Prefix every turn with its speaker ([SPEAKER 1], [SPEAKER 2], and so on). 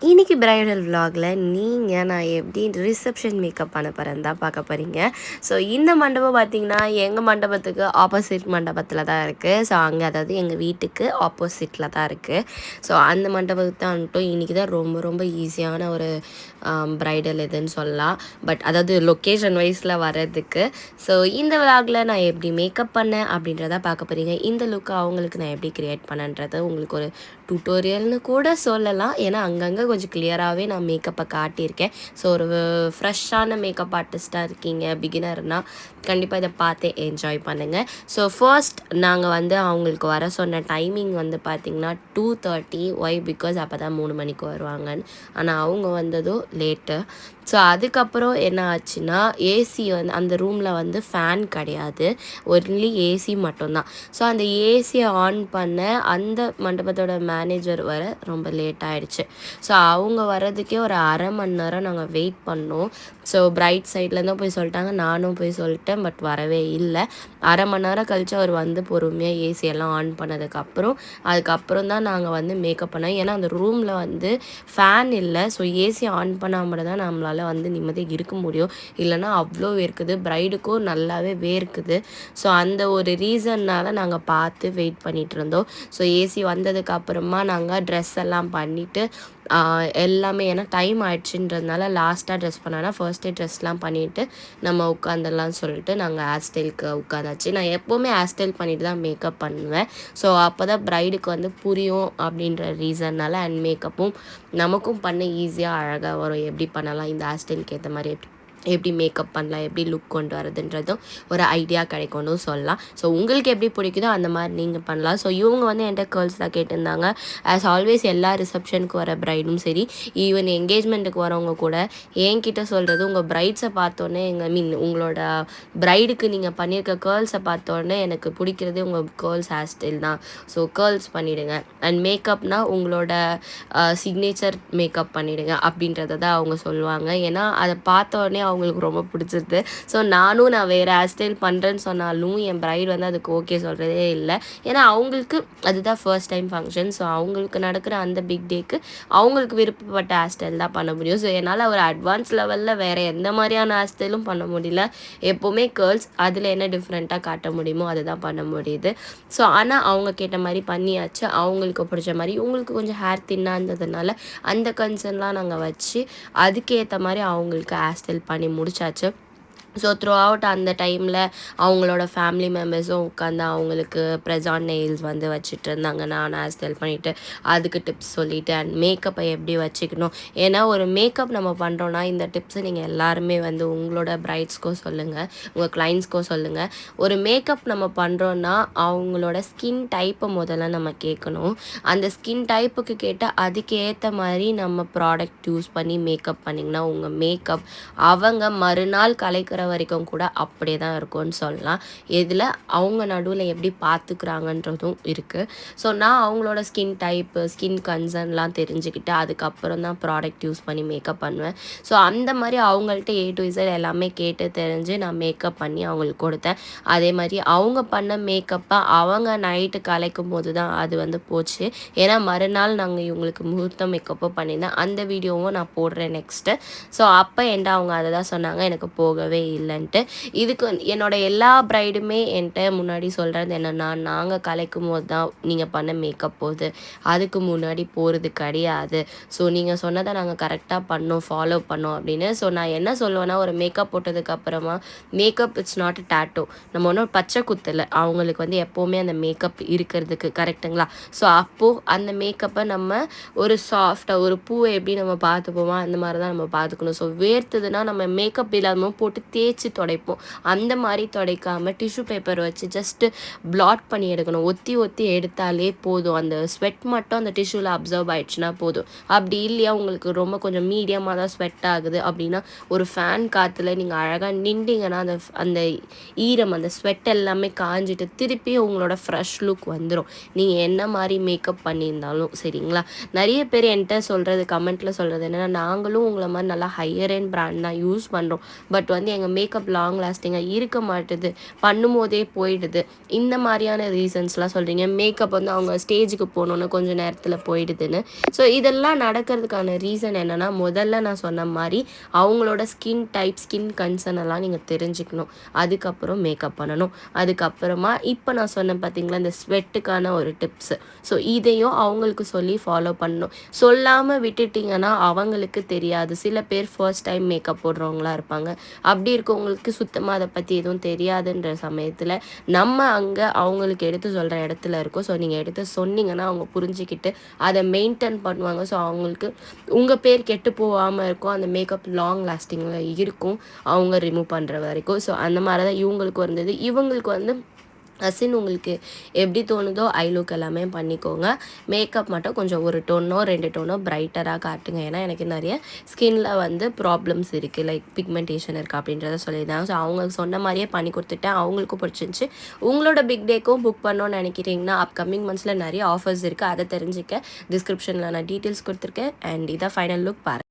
[SPEAKER 1] இன்றைக்கி பிரைடல் விலாகில் நான் எப்படி ரிசப்ஷன் மேக்கப் பண்ண போகிறேன்னு தான் பார்க்க போகிறீங்க. ஸோ இந்த மண்டபம் பார்த்திங்கன்னா எங்கள் மண்டபத்துக்கு ஆப்போசிட் மண்டபத்தில் தான் இருக்குது. ஸோ அங்கே அதாவது எங்கள் வீட்டுக்கு ஆப்போசிட்டில் தான் இருக்குது. ஸோ அந்த மண்டபத்தை வந்துட்டும் இன்றைக்கி தான் ரொம்ப ரொம்ப ஈஸியான ஒரு பிரைடல் இதுன்னு சொல்லலாம். பட் அதாவது லொக்கேஷன் வைஸில் வர்றதுக்கு. ஸோ இந்த விலாகில் நான் எப்படி மேக்கப் பண்ணேன் அப்படின்றத பார்க்க போகிறீங்க. இந்த லுக்கை அவங்களுக்கு நான் எப்படி க்ரியேட் பண்ணேன்றது உங்களுக்கு ஒரு டியூட்டோரியல்னு கூட சொல்லலாம். ஏன்னா அங்கங்கே கொஞ்சம் கிளியராகவே நான் மேக்கப்பை காட்டியிருக்கேன். ஸோ ஒரு ஃப்ரெஷ்ஷான மேக்கப் ஆர்டிஸ்ட்டாக இருக்கீங்க, பிகினர்னால் கண்டிப்பாக இதை பார்த்து என்ஜாய் பண்ணுங்கள். ஸோ ஃபர்ஸ்ட் நாங்கள் அவங்களுக்கு வர சொன்ன டைமிங் பார்த்திங்கன்னா 2:30. ஒய் பிகாஸ் அப்போ தான் 3 மணிக்கு வருவாங்கன்னு. ஆனால் அவங்க வந்ததும் லேட்டு. ஸோ அதுக்கப்புறம் என்ன ஆச்சுன்னா ஏசி அந்த ரூமில் ஃபேன் கிடையாது, ஒன்லி ஏசி மட்டும்தான். ஸோ அந்த ஏசியை ஆன் பண்ண அந்த மண்டபத்தோட மேனேஜர் வர ரொம்ப லேட் ஆகிடுச்சு. ஸோ அவங்க வர்றதுக்கே ஒரு அரை மணி நேரம் நாங்கள் வெயிட் பண்ணோம். ஸோ பிரைட் சைட்லேருந்தும் போய் சொல்லிட்டாங்க, நானும் போய் சொல்லிட்டேன். பட் வரவே இல்லை. அரை மணி நேரம் கழித்து அவர் பொறுமையாக ஏசியெல்லாம் ஆன் அதுக்கப்புறம் தான் நாங்கள் மேக்கப் பண்ணோம். ஏன்னா அந்த ரூமில் ஃபேன் இல்லை. ஸோ ஏசி ஆன் பண்ணாமல் தான் நம்மளால் நிம்மதியாக இருக்க முடியும். இல்லைனா அவ்வளோ வேர்க்குது, பிரைடுக்கும் நல்லாவே வேர்க்குது. ஸோ அந்த ஒரு ரீசன்னால் நாங்கள் பார்த்து வெயிட் பண்ணிகிட்டு இருந்தோம். ஸோ ஏசி வந்ததுக்கப்புறமா நாங்கள் ட்ரெஸ் எல்லாம் பண்ணிவிட்டு எல்லாமே, ஏன்னா டைம் ஆயிடுச்சுன்றதுனால லாஸ்ட்டாக ட்ரெஸ் பண்ணோன்னா ஃபர்ஸ்டே ட்ரெஸ்லாம் பண்ணிவிட்டு நம்ம உட்காந்துடலாம்னு சொல்லிட்டு நாங்கள் ஹேர் ஸ்டைலுக்கு உட்காந்தாச்சு. நான் எப்போவுமே ஹேர் ஸ்டைல் பண்ணிட்டு தான் மேக்கப் பண்ணுவேன். ஸோ அப்போ தான் ப்ரைடுக்கு புரியும் அப்படின்ற ரீசன்னால் அண்ட் மேக்கப்பும் நமக்கும் பண்ண ஈஸியாக அழகாக வரும். எப்படி பண்ணலாம், இந்த ஹேர் ஸ்டைலுக்கு ஏற்ற மாதிரி எப்படி மேக்கப் பண்ணலாம், எப்படி லுக் கொண்டு வரதுன்றதும் ஒரு ஐடியா கிடைக்கும்னு சொல்லலாம். ஸோ உங்களுக்கு எப்படி பிடிக்குதோ அந்த மாதிரி நீங்கள் பண்ணலாம். ஸோ இவங்க என்கிட்ட கேர்ள்ஸ் தான் கேட்டிருந்தாங்க. ஆஸ் ஆல்வேஸ் எல்லா ரிசப்ஷனுக்கு வர ப்ரைடும் சரி, ஈவன் என்கேஜ்மெண்ட்டுக்கு வரவங்க கூட என்கிட்ட சொல்கிறது, உங்கள் ப்ரைட்ஸை பார்த்தோன்னே உங்களோட ப்ரைடுக்கு நீங்கள் பண்ணியிருக்க கேர்ள்ஸை பார்த்தோன்னே எனக்கு பிடிக்கிறது உங்கள் கேர்ள்ஸ் ஹேர் ஸ்டைல் தான். ஸோ கேர்ள்ஸ் பண்ணிவிடுங்க அண்ட் மேக்கப்னால் உங்களோட சிக்னேச்சர் மேக்கப் பண்ணிவிடுங்க அப்படின்றத தான் அவங்க சொல்லுவாங்க. ஏன்னா அதை பார்த்தோன்னே அவங்களுக்கு ரொம்ப பிடிச்சிருது. ஸோ நான் வேறு ஹேர் ஸ்டைல் பண்ணுறேன்னு சொன்னாலும் என் ப்ரைட் அதுக்கு ஓகே சொல்கிறதே இல்லை. ஏன்னா அவங்களுக்கு அதுதான் ஃபர்ஸ்ட் டைம் ஃபங்க்ஷன். ஸோ அவங்களுக்கு நடக்கிற அந்த பிக் டேக்கு அவங்களுக்கு விருப்பப்பட்ட ஹேர் ஸ்டைல் தான் பண்ண முடியும். ஸோ என்னால் ஒரு அட்வான்ஸ் லெவலில் வேறு எந்த மாதிரியான ஹேர் ஸ்டைலும் பண்ண முடியல. எப்போவுமே கேர்ள்ஸ் அதில் என்ன டிஃப்ரெண்ட்டாக காட்ட முடியுமோ அதை தான் பண்ண முடியுது. ஸோ ஆனால் அவங்க கேட்ட மாதிரி பண்ணியாச்சு. அவங்களுக்கு பிடிச்ச மாதிரி இவங்களுக்கு கொஞ்சம் ஹேர் தின்னாக இருந்ததுனால அந்த கன்சர்ன்லாம் நாங்கள் வச்சு அதுக்கேற்ற மாதிரி அவங்களுக்கு ஹேர் ஸ்டைல் பண்ணி முடிச்சாச்சு. ஸோ த்ரூ அவுட் அந்த டைமில் அவங்களோட ஃபேமிலி மெம்பர்ஸும் உட்காந்து அவங்களுக்கு ப்ரெசான் நெயில்ஸ் வச்சுட்டு இருந்தாங்க. நான் ஹேர் ஸ்டைல் பண்ணிவிட்டு அதுக்கு டிப்ஸ் சொல்லிவிட்டு அண்ட் மேக்கப்பை எப்படி வச்சுக்கணும். ஏன்னா ஒரு மேக்கப் நம்ம பண்ணுறோன்னா இந்த டிப்ஸை நீங்கள் எல்லாருமே உங்களோட பிரைட்ஸ்க்கோ சொல்லுங்கள், உங்கள் கிளைண்ட்ஸ்க்கோ சொல்லுங்கள். ஒரு மேக்கப் நம்ம பண்ணுறோன்னா அவங்களோட ஸ்கின் டைப்பை முதல்ல நம்ம கேட்கணும். அந்த ஸ்கின் டைப்புக்கு கேட்டால் அதுக்கேற்ற மாதிரி நம்ம ப்ராடக்ட் யூஸ் பண்ணி மேக்கப் பண்ணிங்கன்னா உங்கள் மேக்கப் அவங்க மறுநாள் கலைக்கிற வரைக்கும் கூட அப்படியே தான் இருக்கும்னு சொல்லலாம். இதில் அவங்க நடுவில் எப்படி பார்த்துக்கிறாங்கன்றதும் இருக்குது. ஸோ நான் அவங்களோட ஸ்கின் டைப்பு, ஸ்கின் கன்சர்ன்லாம் தெரிஞ்சுக்கிட்டு அதுக்கப்புறம் தான் ப்ராடக்ட் யூஸ் பண்ணி மேக்கப் பண்ணுவேன். ஸோ அந்த மாதிரி அவங்கள்ட்ட A to Z எல்லாமே கேட்டு தெரிஞ்சு நான் மேக்கப் பண்ணி அவங்களுக்கு கொடுத்தேன். அதே மாதிரி அவங்க பண்ண மேக்கப்பை அவங்க நைட்டு கலைக்கும் போது தான் அது போச்சு. ஏன்னா மறுநாள் நாங்கள் இவங்களுக்கு முகூர்த்த மேக்கப்போ பண்ணியிருந்தேன். அந்த வீடியோவும் நான் போடுறேன் நெக்ஸ்ட்டு. ஸோ அப்போ அவங்க அதை தான் சொன்னாங்க, எனக்கு போகவே இல்லைன்ட்டு. இதுக்கு என்னோட எல்லா ப்ரைடுமே என்கிட்ட முன்னாடி சொல்கிறது என்னென்னா, நாங்கள் கலைக்கும் போது தான் நீங்கள் பண்ண மேக்கப் போகுது, அதுக்கு முன்னாடி போகிறது கிடையாது. ஸோ நீங்கள் சொன்னதை நாங்கள் கரெக்டாக பண்ணோம், ஃபாலோ பண்ணோம் அப்படின்னு. ஸோ நான் என்ன சொல்லுவேன்னா, ஒரு மேக்கப் போட்டதுக்கப்புறமா makeup it's not a tattoo. நம்ம ஒன்றும் பச்சை குத்தலை, அவங்களுக்கு எப்போவுமே அந்த மேக்கப் இருக்கிறதுக்கு, கரெக்டுங்களா? ஸோ அப்போது அந்த மேக்கப்பை நம்ம ஒரு சாஃப்டாக ஒரு பூவை எப்படி நம்ம பார்த்துப்போமா அந்த மாதிரி தான் நம்ம பார்த்துக்கணும். ஸோ வேர்த்ததுன்னா நம்ம மேக்கப் இல்லாமல் போட்டு தேய்ச்சி துடைப்போம். அந்த மாதிரி துடைக்காமல் டிஷ்யூ பேப்பர் வச்சு ஜஸ்ட்டு பிளாட் பண்ணி எடுக்கணும். ஒத்தி ஒத்தி எடுத்தாலே போதும். அந்த ஸ்வெட் மட்டும் அந்த டிஷ்யூவில் அப்சர்வ் ஆகிடுச்சுன்னா போதும். அப்படி இல்லையா உங்களுக்கு ரொம்ப கொஞ்சம் மீடியமாக தான் ஸ்வெட் ஆகுது அப்படின்னா ஒரு ஃபேன் காற்றுல நீங்கள் அழகாக நின்றீங்கன்னா அந்த அந்த ஈரம் அந்த ஸ்வெட் எல்லாமே காஞ்சிட்டு திருப்பி உங்களோட ஃப்ரெஷ் லுக் வந்துடும். நீங்கள் என்ன மாதிரி மேக்கப் பண்ணியிருந்தாலும் சரிங்களா. நிறைய பேர் என்கிட்ட சொல்கிறது, கமெண்ட்டில் சொல்கிறது என்னென்னா, நாங்களும் உங்களை மாதிரி நல்லா ஹையர் எண்ட் பிராண்ட் தான் யூஸ் பண்ணுறோம், பட் சொல்கிறாங்க மேக்கப் லாங் லாஸ்டிங்காக இருக்க மாட்டுது, பண்ணும்போதே போயிடுது, இந்த மாதிரியான ரீசன்ஸ்லாம் சொல்கிறீங்க. மேக்கப் வந்து அவங்க ஸ்டேஜுக்கு போகணுன்னு கொஞ்சம் நேரத்தில் போயிடுதுன்னு. ஸோ இதெல்லாம் நடக்கிறதுக்கான ரீசன் என்னென்னா, முதல்ல நான் சொன்ன மாதிரி அவங்களோட ஸ்கின் டைப், ஸ்கின் கன்சர்ன் எல்லாம் நீங்கள் தெரிஞ்சுக்கணும். அதுக்கப்புறம் மேக்கப் பண்ணணும். அதுக்கப்புறமா இப்போ நான் சொன்னேன் பார்த்தீங்களா, இந்த ஸ்வெட்டுக்கான ஒரு டிப்ஸு. ஸோ இதையும் அவங்களுக்கு சொல்லி ஃபாலோ பண்ணணும். சொல்லாமல் விட்டுட்டிங்கன்னா அவங்களுக்கு தெரியாது. சில பேர் ஃபர்ஸ்ட் டைம் மேக்கப் போடுறவங்களா இருப்பாங்க. அப்படி இருக்கவங்களுக்கு சுத்தமாக அதை பற்றி எதுவும் தெரியாதுன்ற சமயத்தில் நம்ம அங்கே அவங்களுக்கு எடுத்து சொல்கிற இடத்துல இருக்கோம். ஸோ நீங்கள் எடுத்து சொன்னீங்கன்னா அவங்க புரிஞ்சுக்கிட்டு அதை மெயின்டைன் பண்ணுவாங்க. ஸோ அவங்களுக்கு உங்கள் பேர் கெட்டு போகாமல் இருக்கும். அந்த மேக்கப் லாங் லாஸ்டிங்கில் இருக்கும் அவங்க ரிமூவ் பண்ணுற வரைக்கும். ஸோ அந்த மாதிரி தான் இவங்களுக்கு வந்தது. இவங்களுக்கு வந்து அசின் உங்களுக்கு எப்படி தோணுதோ ஐ லுக் எல்லாமே பண்ணிக்கோங்க. மேக்கப் மட்டும் கொஞ்சம் ஒரு டோனோ 2 டோனோ பிரைட்டராக காட்டுங்க. ஏன்னா எனக்கு நிறைய ஸ்கின்ல வந்து ப்ராப்ளம்ஸ் இருக்குது, லைக் பிக்மெண்டேஷன் இருக்குது அப்படின்றத சொல்லியிருந்தாங்க. ஸோ அவங்க சொன்ன மாதிரியே பண்ணி கொடுத்துட்டேன். அவங்களுக்கும் பிடிச்சிருந்துச்சி. உங்களோட பிக் டேக்கும் புக் பண்ணணும்னு நினைக்கிறீங்கன்னா அப்கமிங் மந்த்ஸில் நிறைய ஆஃபர்ஸ் இருக்குது. அதை தெரிஞ்சுக்க டிஸ்கிரிப்ஷனில் நான் டீட்டெயில்ஸ் கொடுத்துருக்கேன். அண்ட் இதை ஃபைனல் லுக் பாருங்கள்.